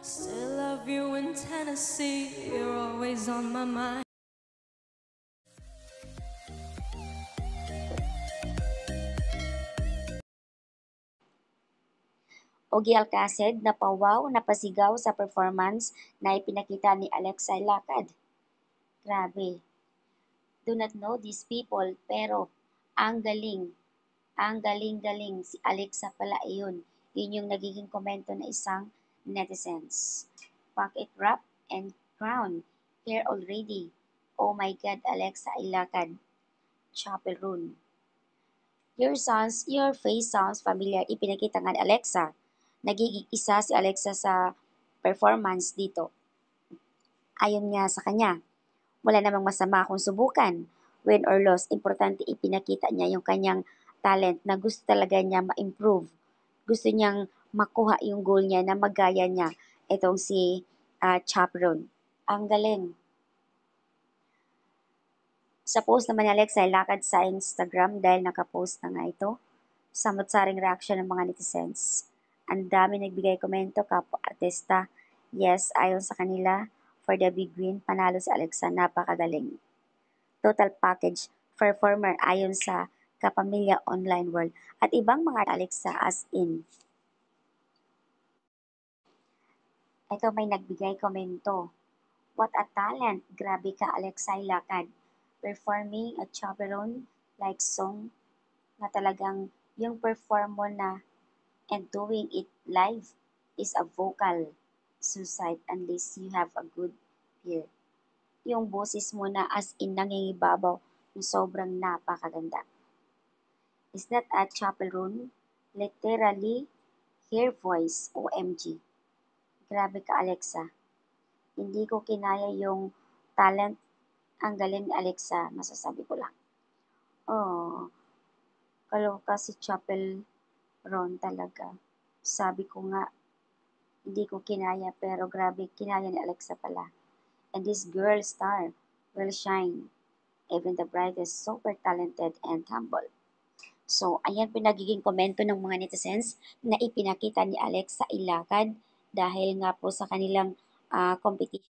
Still love you in Tennessee, you're always on my mind. Ogie Alcacid napawaw, napasigaw sa performance na ipinakita ni Alexa Ilacad. Grabe. Do not know these people, pero ang galing. Ang galing-galing. Si Alexa pala iyon. Yun yung nagiging komento na isang netizens. Pack it wrap and crown. Here already. Oh my God, Alexa Ilacad. Chapel Rune. Your face sounds familiar. Ipinakita nga ni Alexa. Nagiging isa si Alexa sa performance dito. Ayon nga sa kanya, wala namang masama kung subukan. Win or loss, importante ipinakita niya yung kanyang talent na gusto talaga niya ma-improve. Gusto niyang makuha yung goal niya na magaya niya itong si Chaperon. Ang galing. Sa post naman ni Alexa, lakad sa Instagram dahil nakapost na nga ito. Samot-saring reaction ng mga netizens. Ang dami nagbigay komento, kapwa artista. Yes, ayon sa kanila, for the big win, panalo si Alexa, napakagaling. Total package, performer ayon sa Kapamilya Online World at ibang mga Alexa as in. Ito may nagbigay komento. What a talent! Grabe ka, Alexa Ilacad. Performing a chaperon like song na talagang yung perform mo na and doing it live is a vocal suicide unless you have a good ear. Yung boses mo na as in nangingibabaw na sobrang napakaganda. Is that a chaperon? Literally, hair voice, OMG. Grabe ka, Alexa. Hindi ko kinaya yung talent. Ang galing ni Alexa, masasabi ko lang. Oh, kaloka si Chapel Ron talaga. Sabi ko nga, hindi ko kinaya pero grabe, kinaya ni Alexa pala. And this girl star will shine. Even the brightest, super talented and humble. So, ayan pinagiging komento ng mga netizens na ipinakita ni Alexa Ilacad dahil nga po sa kanilang competition.